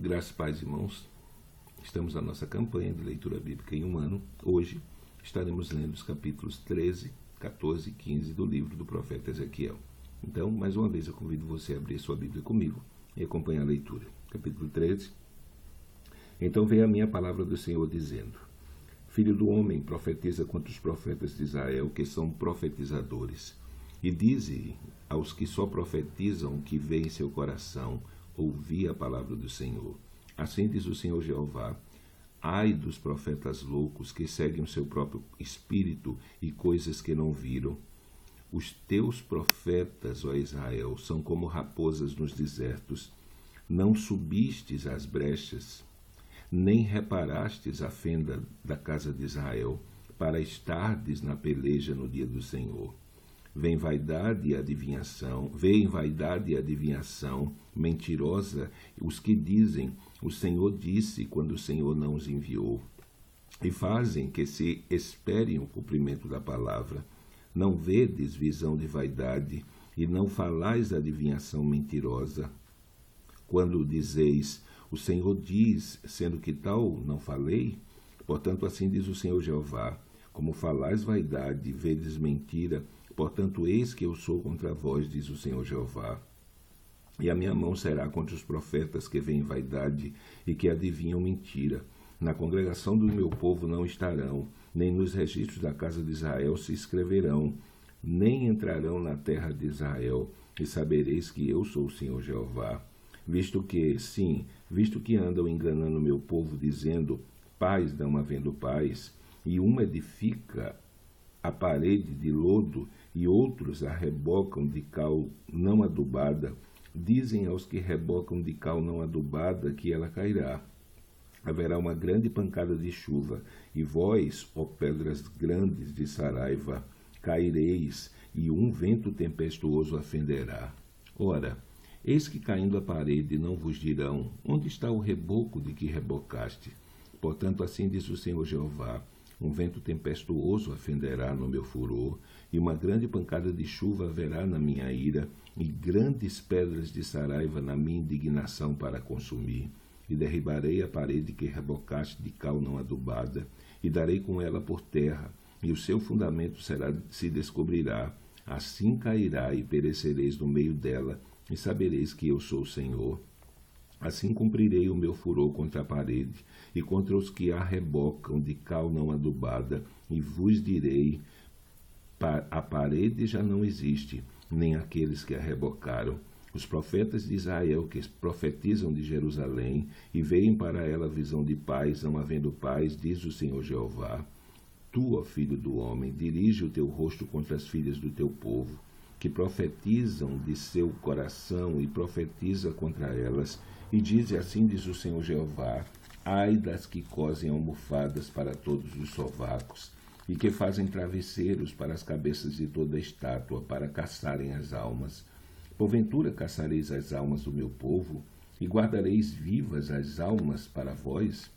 Graças, paz, irmãos. Estamos na nossa campanha de leitura bíblica em um ano. Hoje estaremos lendo os capítulos 13, 14 e 15 do livro do profeta Ezequiel. Então, mais uma vez, eu convido você a abrir sua Bíblia comigo e acompanhar a leitura. Capítulo 13. Então veio a minha palavra do Senhor dizendo: Filho do homem, profetiza contra os profetas de Israel, que são profetizadores. E dize aos que só profetizam que vê em seu coração, ouvi a palavra do Senhor. Assim diz o Senhor Jeová: ai dos profetas loucos que seguem o seu próprio espírito e coisas que não viram. Os teus profetas, ó Israel, são como raposas nos desertos. Não subistes às brechas, nem reparastes a fenda da casa de Israel, para estardes na peleja no dia do Senhor. Vem vaidade e adivinhação, mentirosa, os que dizem, o Senhor disse, quando o Senhor não os enviou, e fazem que se esperem o cumprimento da palavra. Não vedes visão de vaidade, e não falais adivinhação mentirosa. Quando dizeis, o Senhor diz, sendo que tal não falei? Portanto, assim diz o Senhor Jeová: como falais vaidade, vedes mentira, portanto, eis que eu sou contra vós, diz o Senhor Jeová. E a minha mão será contra os profetas que veem vaidade e que adivinham mentira. Na congregação do meu povo não estarão, nem nos registros da casa de Israel se escreverão, nem entrarão na terra de Israel, e sabereis que eu sou o Senhor Jeová. Visto que andam enganando meu povo, dizendo, paz não havendo paz, e uma edifica a parede de lodo, e outros a rebocam de cal não adubada, dizem aos que rebocam de cal não adubada que ela cairá. Haverá uma grande pancada de chuva, e vós, ó pedras grandes de Saraiva, caireis, e um vento tempestuoso a fenderá. Ora, eis que caindo a parede não vos dirão, onde está o reboco de que rebocaste? Portanto, assim diz o Senhor Jeová: um vento tempestuoso a fenderá no meu furor, e uma grande pancada de chuva haverá na minha ira, e grandes pedras de Saraiva na minha indignação para consumir. E derribarei a parede que rebocaste de cal não adubada, e darei com ela por terra, e o seu fundamento se descobrirá. Assim cairá e perecereis no meio dela, e sabereis que eu sou o Senhor. Assim cumprirei o meu furor contra a parede, e contra os que a rebocam de cal não adubada, e vos direi, a parede já não existe, nem aqueles que a rebocaram. Os profetas de Israel que profetizam de Jerusalém, e veem para ela visão de paz, não havendo paz, diz o Senhor Jeová. Tu, ó filho do homem, dirige o teu rosto contra as filhas do teu povo, que profetizam de seu coração, e profetiza contra elas, e diz assim diz o Senhor Jeová: ai das que cosem almofadas para todos os sovacos, e que fazem travesseiros para as cabeças de toda a estátua, para caçarem as almas. Porventura caçareis as almas do meu povo, e guardareis vivas as almas para vós?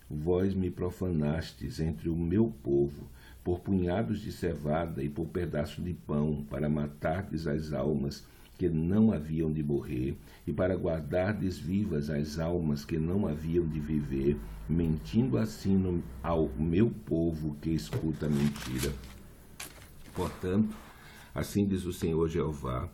Vós me profanastes entre o meu povo, por punhados de cevada e por pedaço de pão, para matardes as almas que não haviam de morrer, e para guardardes vivas as almas que não haviam de viver, mentindo assim ao meu povo que escuta a mentira. Portanto, assim diz o Senhor Jeová: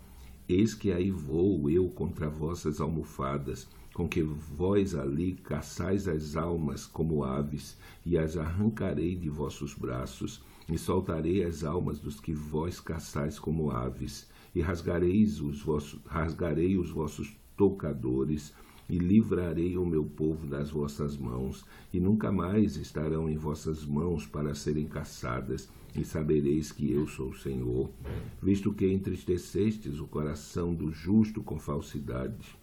eis que aí vou eu contra vossas almofadas, com que vós ali caçais as almas como aves, e as arrancarei de vossos braços, e soltarei as almas dos que vós caçais como aves, e rasgarei os vossos toucadores, e livrarei o meu povo das vossas mãos, e nunca mais estarão em vossas mãos para serem caçadas, e sabereis que eu sou o Senhor, visto que entristecestes o coração do justo com falsidade,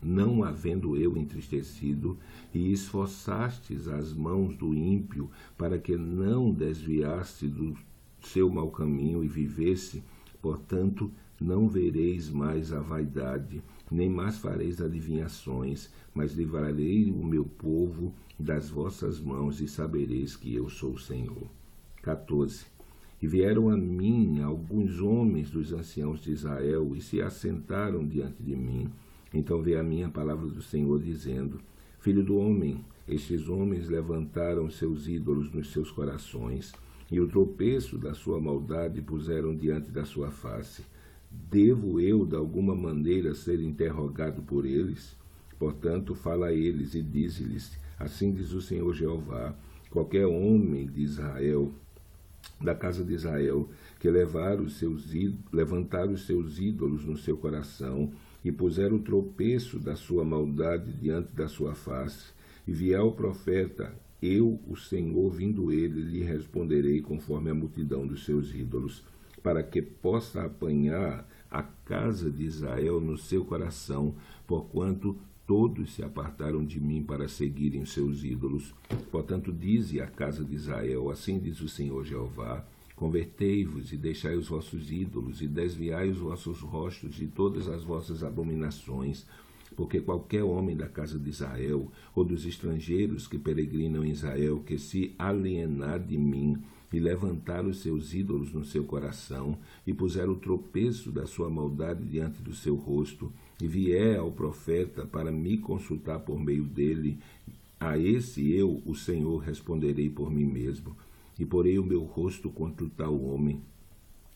não havendo eu entristecido, e esforçastes as mãos do ímpio, para que não desviasse do seu mau caminho e vivesse. Portanto, não vereis mais a vaidade, nem mais fareis adivinhações, mas livrarei o meu povo das vossas mãos, e sabereis que eu sou o Senhor. 14. E vieram a mim alguns homens dos anciãos de Israel, e se assentaram diante de mim, Então veio a mim a palavra do Senhor, dizendo: Filho do homem, estes homens levantaram seus ídolos nos seus corações, e o tropeço da sua maldade puseram diante da sua face. Devo eu, de alguma maneira, ser interrogado por eles? Portanto, fala a eles e dize-lhes: Assim diz o Senhor Jeová: qualquer homem de Israel, da casa de Israel, que levantar os seus ídolos no seu coração e puser o tropeço da sua maldade diante da sua face, e vier o profeta, eu, o Senhor, vindo ele, lhe responderei conforme a multidão dos seus ídolos, para que possa apanhar a casa de Israel no seu coração, porquanto todos se apartaram de mim para seguirem os seus ídolos. Portanto, dize à casa de Israel: assim diz o Senhor Jeová: convertei-vos e deixai os vossos ídolos, e desviai os vossos rostos de todas as vossas abominações, porque qualquer homem da casa de Israel, ou dos estrangeiros que peregrinam em Israel, que se alienar de mim, e levantar os seus ídolos no seu coração, e puser o tropeço da sua maldade diante do seu rosto, e vier ao profeta para me consultar por meio dele, a esse eu, o Senhor, responderei por mim mesmo, e porei o meu rosto contra o tal homem,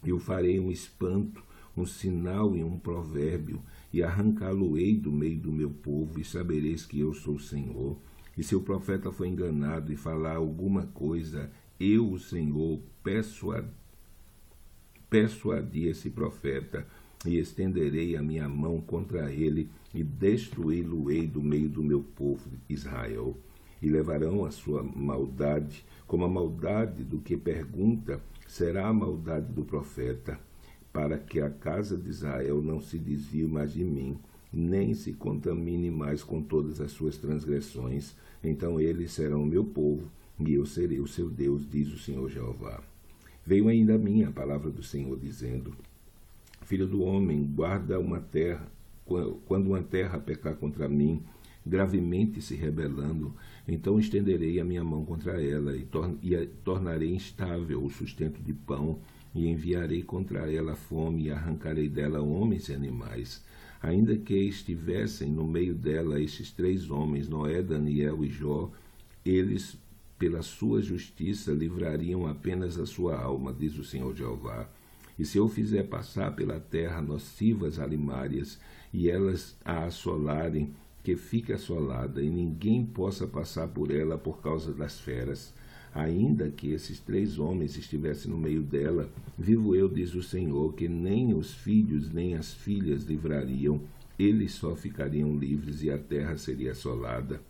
e o farei um espanto, um sinal e um provérbio, e arrancá-lo-ei do meio do meu povo, e sabereis que eu sou o Senhor. E se o profeta for enganado e falar alguma coisa, eu, o Senhor, peço a esse profeta, e estenderei a minha mão contra ele, e destruí-lo-ei do meio do meu povo Israel. E levarão a sua maldade, como a maldade do que pergunta, será a maldade do profeta, para que a casa de Israel não se desvie mais de mim, nem se contamine mais com todas as suas transgressões. Então eles serão meu povo, e eu serei o seu Deus, diz o Senhor Jeová. Veio ainda a mim a palavra do Senhor, dizendo: Filho do homem, guarda uma terra, quando uma terra pecar contra mim, gravemente se rebelando, então estenderei a minha mão contra ela, e tornarei instável o sustento de pão, e enviarei contra ela fome, e arrancarei dela homens e animais. Ainda que estivessem no meio dela estes 3 homens, Noé, Daniel e Jó, eles, pela sua justiça, livrariam apenas a sua alma, diz o Senhor Jeová. E se eu fizer passar pela terra nocivas alimárias, e elas a assolarem, que fique assolada, e ninguém possa passar por ela por causa das feras, ainda que esses 3 homens estivessem no meio dela, vivo eu, diz o Senhor, que nem os filhos nem as filhas livrariam, eles só ficariam livres, e a terra seria assolada.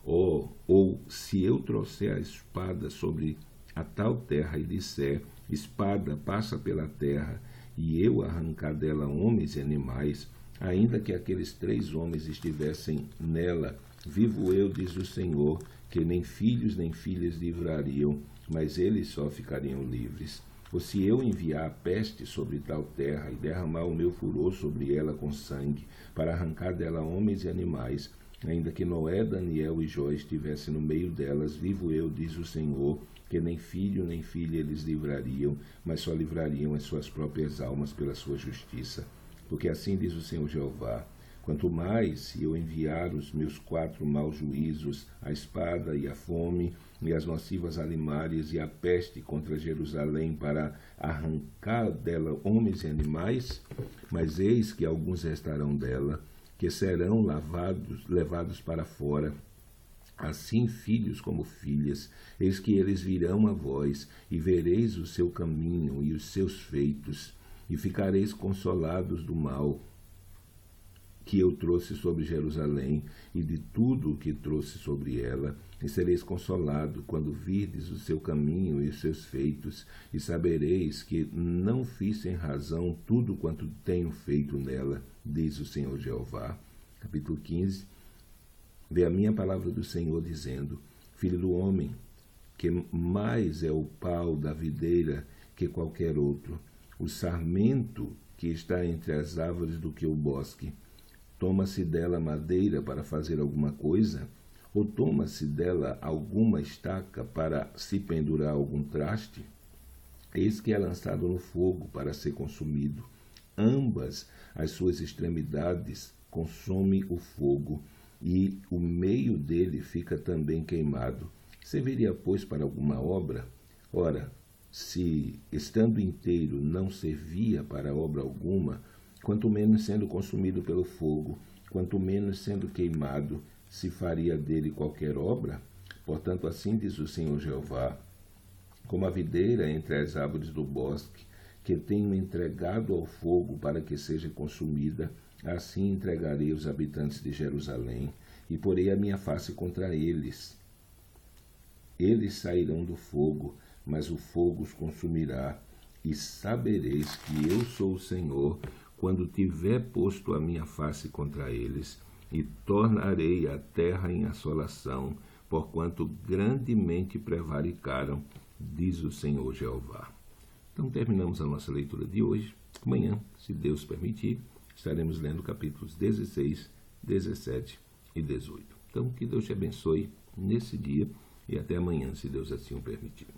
Ou se eu trouxer a espada sobre a tal terra, e disser: espada, passa pela terra, e eu arrancar dela homens e animais, ainda que aqueles 3 homens estivessem nela, vivo eu, diz o Senhor, que nem filhos nem filhas livrariam, mas eles só ficariam livres. Ou se eu enviar a peste sobre tal terra, e derramar o meu furor sobre ela com sangue, para arrancar dela homens e animais, ainda que Noé, Daniel e Jó estivessem no meio delas, vivo eu, diz o Senhor, que nem filho nem filha eles livrariam, mas só livrariam as suas próprias almas pela sua justiça. Porque assim diz o Senhor Jeová: quanto mais se eu enviar os meus 4 maus juízos, a espada e a fome, e as nocivas alimárias e a peste contra Jerusalém, para arrancar dela homens e animais, mas eis que alguns restarão dela, que serão levados para fora, assim filhos como filhas, eis que eles virão a vós, e vereis o seu caminho e os seus feitos, e ficareis consolados do mal que eu trouxe sobre Jerusalém, e de tudo o que trouxe sobre ela, e sereis consolado quando virdes o seu caminho e os seus feitos, e sabereis que não fiz sem razão tudo quanto tenho feito nela, diz o Senhor Jeová. Capítulo 15. Vê a minha palavra do Senhor, dizendo: Filho do homem, que mais é o pau da videira que qualquer outro, o sarmento que está entre as árvores do que o bosque. Toma-se dela madeira para fazer alguma coisa? Ou toma-se dela alguma estaca para se pendurar algum traste? Eis que é lançado no fogo para ser consumido. ambas as suas extremidades consome o fogo, e o meio dele fica também queimado. Serviria, pois, para alguma obra? Ora, se, estando inteiro, não servia para obra alguma, quanto menos sendo consumido pelo fogo, quanto menos sendo queimado, se faria dele qualquer obra? Portanto, assim diz o Senhor Jeová: como a videira entre as árvores do bosque, que tenho entregado ao fogo para que seja consumida, assim entregarei os habitantes de Jerusalém, e porei a minha face contra eles. Eles sairão do fogo, mas o fogo os consumirá, e sabereis que eu sou o Senhor, quando tiver posto a minha face contra eles, e tornarei a terra em assolação, porquanto grandemente prevaricaram, diz o Senhor Jeová. Então terminamos a nossa leitura de hoje. Amanhã, se Deus permitir, estaremos lendo capítulos 16, 17 e 18. Então que Deus te abençoe nesse dia e até amanhã, se Deus assim o permitir.